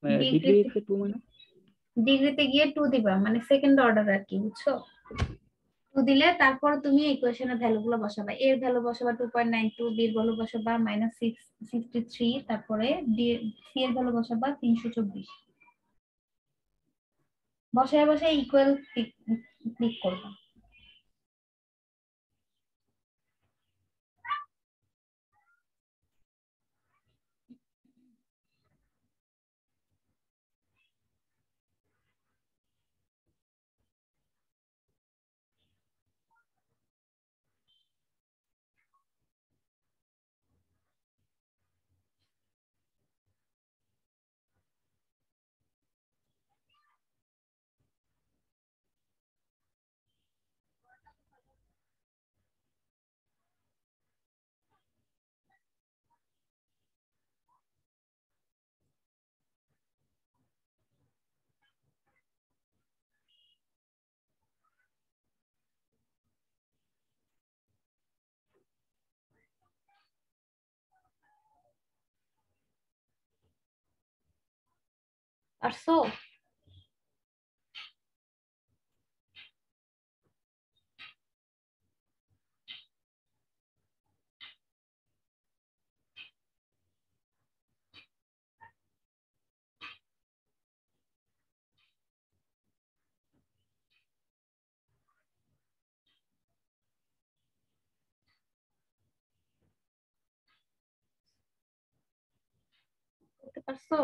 ডিগ্রিতে ডিগ্রিতে 2 মানে ডিগ্রিতে গিয়ে 2 দিবা, মানে সেকেন্ড অর্ডার আর কি, বুঝছো? 2 দিলে তারপর তুমি ইকুয়েশনের ভ্যালুগুলো বসাবা। এর ভ্যালু বসাবা 2.92, বি এর ভ্যালু বসাবা -63, তারপরে ডি সি এর ভ্যালু বসাবা 324। বসায় বসায় ইকুয়াল ক্লিক করবা। পারছো? পারছো?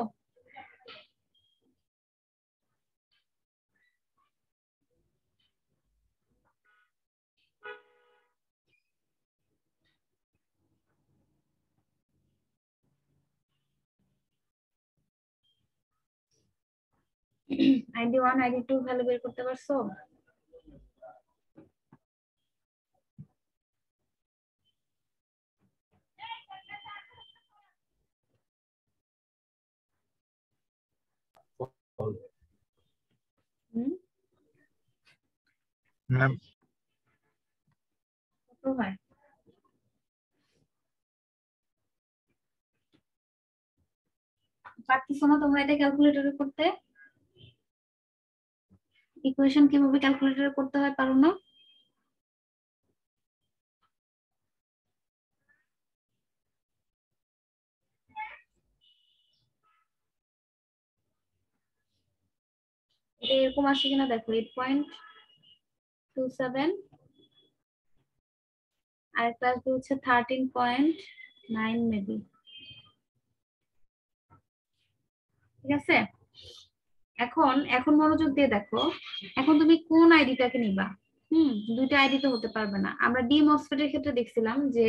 ID1 ID2 ভ্যালু বের করতে পারছো? ম্যাম কত হয়? পারতেছো না তোমরা এটা ক্যালকুলেটরে করতে? ইকুয়েশন কিভাবে ক্যালকুলেটরে করতে হয় পারো না? এটা এরকম আসে কিনা দেখো, 8.27 আর একটা আসবে হচ্ছে 13.9 মেবি। ঠিক আছে, এখন এখন মনোযোগ দিয়ে দেখো, এখন তুমি কোন আইডিটাকে নিবা? দুইটা আইডি তো হতে পারবে না। আমরা ডি মসফেটের ক্ষেত্রে দেখছিলাম যে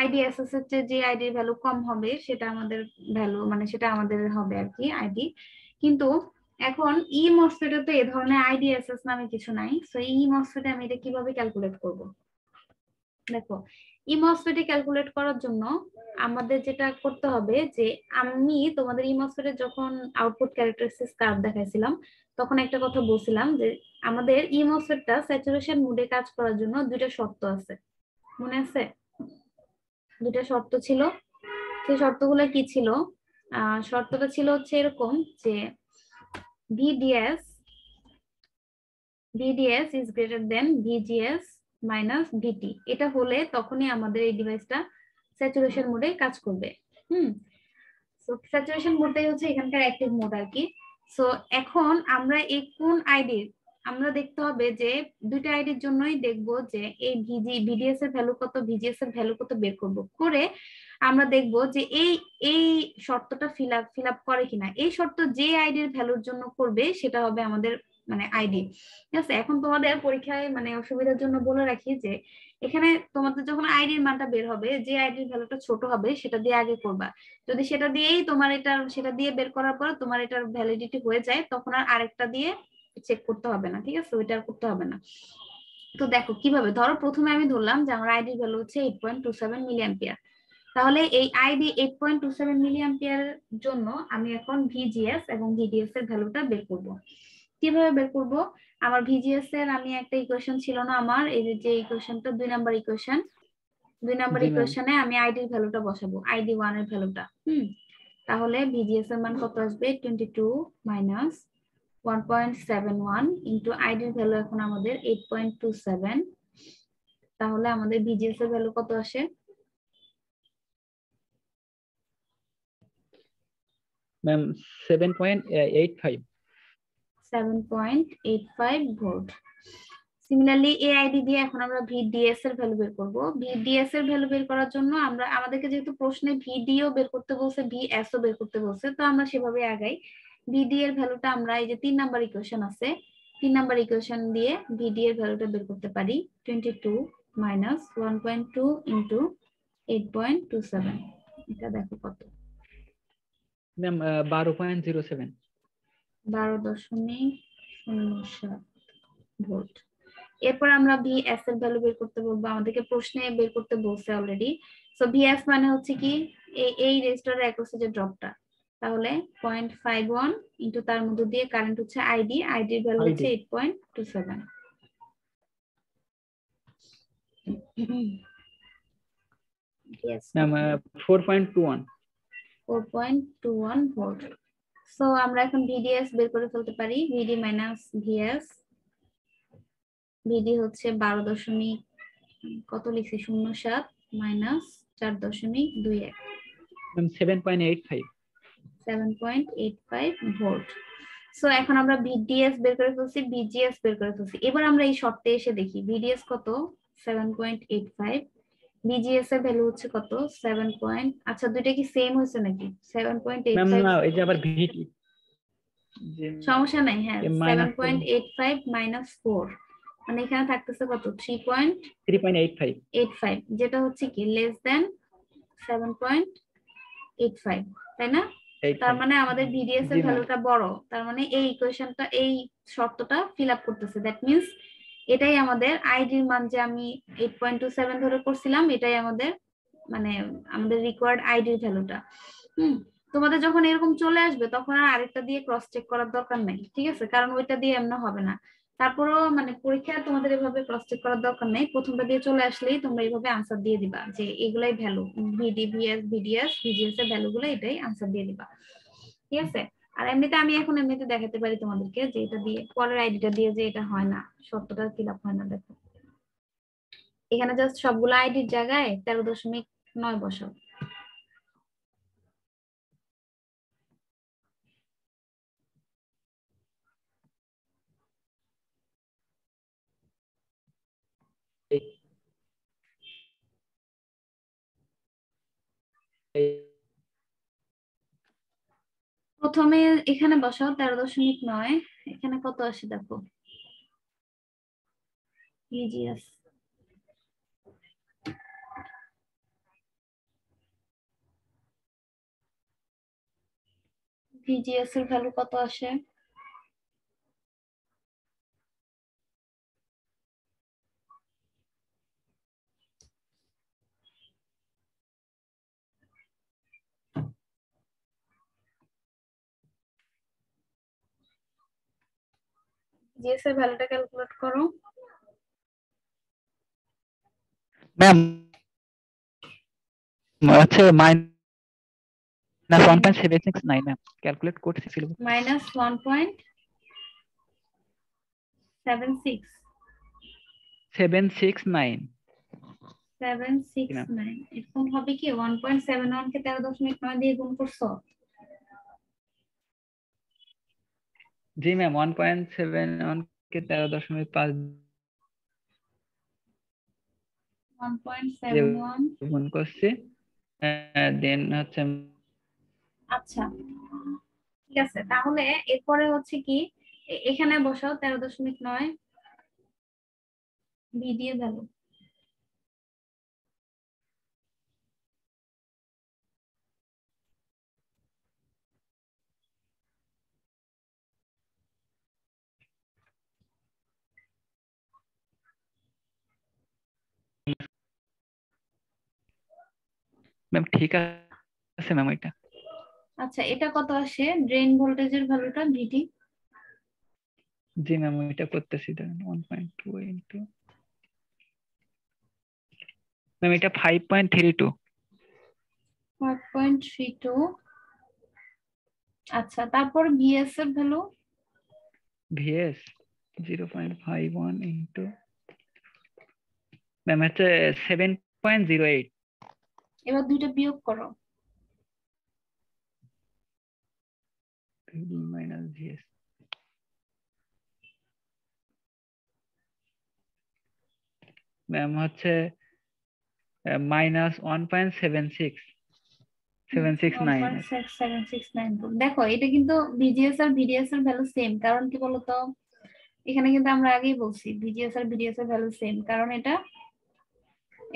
আইডিএসএস এর যে আইডির ভ্যালু কম হবে সেটা আমাদের ভ্যালু, মানে সেটা আমাদের হবে আর কি আইডি। কিন্তু এখন ই মসফেটে তো এ ধরনের আইডিএসএস নামে কিছু নাই। সো ই মসফেটে আমি এটা কিভাবে ক্যালকুলেট করব? দেখো, ই মসফেটে ক্যালকুলেট করার জন্য আমাদের যেটা করতে হবে যে আমি তোমাদের ই মসফেটের যখন আউটপুট ক্যারেক্টারিস্টিক্স কার্ভ দেখাইছিলাম তখন একটা কথা বলছিলাম যে আমাদের ই মসফেটটা স্যাচুরেশন মোডে কাজ করার জন্য দুইটা শর্ত আছে, মনে আছে? দুইটা শর্ত ছিল। সেই শর্তগুলো কি ছিল? শর্তটা ছিল হচ্ছে এরকম যে VDS is greater than VGS minus VT। এটা হলে তখনই আমাদের এই ডিভাইসটা স্যাচুরেশন মোডে কাজ করবে। সো স্যাচুরেশন মোডটাই হচ্ছে এখানকার অ্যাক্টিভ মোড আর কি। সো এখন আমরা এই কোন আইডির, আমরা দেখতে হবে যে দুইটা আইডির জন্যই দেখবো যে এই VDS এর ভ্যালু কত, VGS এর ভ্যালু কত বের করব, করে আমরা দেখবো যে এই শর্তটা ফিল আপ করে কিনা। এই শর্ত যে আইডির ভ্যালুর জন্য করবে সেটা হবে আমাদের মানে আইডি। ঠিক আছে, এখন তোমাদের পরীক্ষায় মানে অসুবিধার জন্য বলে রাখি যে এখানে তোমাদের যখন আইডির মানটা বের হবে, যে আইডির ভ্যালুটা ছোট হবে সেটা দিয়ে আগে করবা। যদি সেটা দিয়েই তোমার সেটা দিয়ে বের করার পর তোমার এটার ভ্যালিডিটি হয়ে যায় তখন আর আরেকটা দিয়ে চেক করতে হবে না। ঠিক আছে, ওইটা আর করতে হবে না। তো দেখো কিভাবে, ধরো প্রথমে আমি ধরলাম যে আমার আইডির ভ্যালু হচ্ছে 8.27 মিলি অ্যাম্পিয়ার। তাহলে এই আইডি 8.27 মিলি অ্যাম্পিয়ার জন্য আমি এখন VGS এবং VDS এর ভ্যালুটা বের করব। কিভাবে বের করব? আমার VGS এর আমি একটা ইকুয়েশন ছিল না আমার, এই যে ইকুয়েশনটা 2 নাম্বার ইকুয়েশন, 2 নাম্বার ইকুয়েশনে আমি আইডির ভ্যালুটা বসাবো, ID1 এর ভ্যালুটা। তাহলে VGS এর মান কত আসবে? 22 মাইনাস 1.71 ইনটু আইডির ভ্যালু এখন আমাদের 8.27। তাহলে আমাদের VGS এর ভ্যালু কত আসে? Ma'am 7.85 volt. সিমিলারলি এই আইডি দিয়ে এখন আমরা VDS এর ভ্যালু বের করব। VDS এর ভ্যালু বের করার জন্য আমাদেরকে যেহেতু প্রশ্নে VDও বের করতে বলছে, VS ও বের করতে বলছে, তো আমরা সেভাবে আগাই। VD এর ভ্যালুটা আমরা এই যে 3 নাম্বার ইকুয়েশন আছে, 3 নাম্বার ইকুয়েশন দিয়ে VD এর ভ্যালুটা বের করতে পারি। 22 মাইনাস 1.2 ইনটু 8.27। এটা দেখো কত? Ma'am 12.07 12.07 volt. এরপর আমরা VS এর ভ্যালু বের করতে বলবো, আমাদেরকে প্রশ্নে বের করতে বলছে অলরেডি। সো VS মানে হচ্ছে কি এই রেজিস্টারের অ্যাক্রসে যে ড্রপটা, তাহলে 0.51 ইনটু তার মধ্যে দিয়ে কারেন্ট হচ্ছে আইডি এর ভ্যালু হচ্ছে 8.27। yes ma'am 4.21 volt. সো আমরা এখন VDS বের করে ফেলতে পারি। VD মাইনাস VS, VD হচ্ছে 12 কত লিখছি 07 মাইনাস 4.21 7.85 ভোল্ট। সো এখন আমরা VDS বের করে ফেলছি, VGS বের করে ফেলছি। এবার আমরা এই শর্তে এসে দেখি VDS কত 7.85, বিজিএস এর ভ্যালু হচ্ছে কত 7 পয়েন্ট, আচ্ছা দুইটা কি সেম হয়েছে নাকি ম্যাম 7.85? না এই যে আবার ভিটি যে সমস্যা নাই, হ্যাঁ মাইনাস 7.85 মাইনাস 4 মানে এখানে থাকতেছে কত 3.85, 3.85 যেটা হচ্ছে কি লেস দেন 7.85, তাই না? তার মানে আমাদের ভিডিএস এর জি ম্যাম ভ্যালুটা বড়, তার মানে এই ইকুয়েশনটা এই শর্তটা ফিল আপ করতেছে। দ্যাট মিন্স এটাই আমাদের আইডির মান, যে আমি 8.27 ধরে করছিলাম, এটাই আমাদের মানে আমাদের রিকোয়ার্ড আইডির ভ্যালুটা। তোমাদের যখন এরকম চলে আসবে তখন আর আরেকটা দিয়ে ক্রস চেক করার দরকার নাই, ঠিক আছে? কারণ ওইটা দিয়ে এমন হবে না। তারপরেও মানে পরীক্ষায় তোমাদের এভাবে ক্রস চেক করার দরকার নেই, প্রথমটা দিয়ে চলে আসলেই তোমরা এইভাবে আনসার দিয়ে দিবা যে এগুলাই ভ্যালু, ভিডিভিএস ভিডিএস ভিজিএস এর ভ্যালু গুলো, এটাই আনসার দিয়ে দিবা, ঠিক আছে? আর এমনিতে আমি এখন এমনিতে দেখাতে পারি তোমাদেরকে যে এটা দিয়ে পরের আইডিটা দিয়ে যে এটা হয় না, শর্তটা ফিল আপ হয় না। দেখো এখানে জাস্ট সবগুলো আইডির জায়গায় 13.9 বসাও। প্রথমে এখানে বসাও 13.9, এখানে কত আসে দেখো ভিজিএস, ভিজিএস এর ভ্যালু কত আসে? ভিজিএস এর ভ্যালুটা ক্যালকুলেট করো। ম্যাম হচ্ছে মাইনাস 1.769 ম্যাম ক্যালকুলেট করতেছিল। মাইনাস 1.76 769 এরকম হবে কি 1.71 কে 13.9 দিয়ে গুণ করছো? জি ম্যাম 1.71 কে 13.5 1.71 গুণ করছি দেন হচ্ছে আচ্ছা ঠিক আছে, তাহলে এরপরে হচ্ছে কি এখানে বসাও 13.9 ভি দিয়ে ভ্যালু। ম্যাম ঠিক আছে ম্যাম এটা। আচ্ছা এটা কত আসে ড্রেন ভোল্টেজের ভ্যালুটা ভিটি? জি ম্যাম এটা করতেছি ধরেন 1.2 ইনটু ম্যাম এটা 5.32 5.32। আচ্ছা তারপর ভিএস এর ভ্যালু? ভিএস 0.51 ইনটু ম্যাম হচ্ছে 7.08 এবার দুইটা বিয়োগ করো। ভিডি মাইনাস ভিএস ম্যাম হচ্ছে মাইনাস 769। দেখো এটা কিন্তু ভিজিএস আর ভিডিএস এর ভ্যালু সেম, কারণ কি বলতো এখানে কিন্তু আমরা আগেই বলছি ভিজিএস আর ভিডিএস এর ভ্যালু সেম, কারণ এটা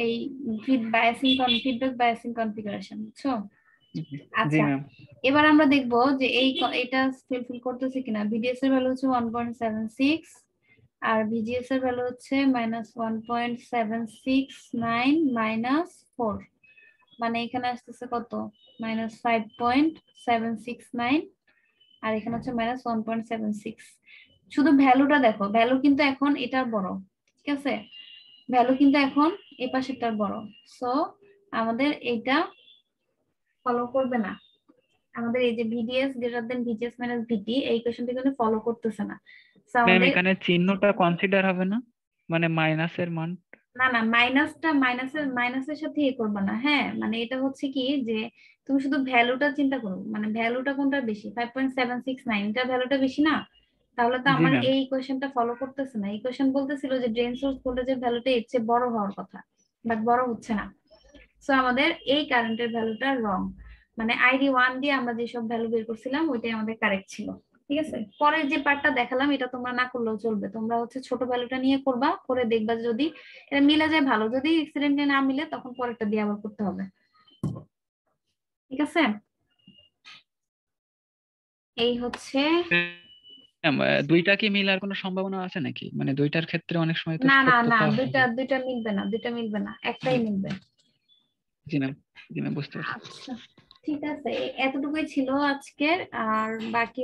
এই ফিডব্যাক বায়াসিং কনফিগারেশন, বুঝছো? জি আচ্ছা ম্যাম এবার আমরা দেখবো যে এটা ফিল করতেছে কিনা। ভিডিএস এর ভ্যালু হচ্ছে 1.76 আর ভিজিএস এর ভ্যালু হচ্ছে মাইনাস 1.769 মাইনাস 4, মানে এখানে আসতেছে কত মাইনাস 5.769 আর এখানে হচ্ছে মাইনাস 1.76। শুধু ভ্যালুটা দেখো, ভ্যালু কিন্তু এখন এটার বড়, ঠিক আছে? ভ্যালু কিন্তু এখন এই পাশেরটার বড়, সো আমাদের এইটা ফলো করবে না। আমাদের এই যে VDS greater than VGS minus VT এই ইকুয়েশনটা কিন্তু ফলো করতেছে না। সো ম্যাম আমাদের এখানে চিহ্নটা কনসিডার হবে না মানে মাইনাসের মান না না মাইনাসের সাথে ইয়ে করবে না। হ্যাঁ মানে এটা হচ্ছে কি যে তুমি শুধু ভ্যালুটা চিন্তা করো, মানে ভ্যালুটা কোনটা বেশি 5.769 এটা ভ্যালুটা বেশি না, তাহলে তো জি আমার ম্যাম এই ইকুয়েশনটা ফলো করতেছে না। ইকুয়েশন বলতেছিল যে ড্রেন সোর্স ভোল্টেজের ভ্যালুটা এর চেয়ে বড় হওয়ার কথা, বাট বড় হচ্ছে না। সো আমাদের এই কারেন্টের ভ্যালুটা রং, মানে আইডি 1 দিয়ে আমরা যেসব ভ্যালু বের করছিলাম ওইটাই আমাদের কারেক্ট ছিল। ঠিক আছে, পরের যে পার্টটা দেখালাম এটা তোমরা না করলেও চলবে, তোমরা হচ্ছে ছোট ভ্যালুটা নিয়ে করবা, করে দেখবা যদি এটা মিলে যায় ভালো, যদি এক্সিডেন্টলি না মিলে তখন পরেরটা দিয়ে আবার করতে হবে। ঠিক আছে, এই হচ্ছে। দুইটা কি মিলার কোনো সম্ভাবনা আছে নাকি? মানে দুইটার ক্ষেত্রে অনেক সময় তো না না না, সত্যতা হয়। দুইটা মিলবে না, দুইটা মিলবে না, একটাই মিলবে। জি ম্যাম, জি ম্যাম বুঝতে পারছি। আচ্ছা ঠিক আছে, এতটুকুই ছিল আজকের, আর বাকি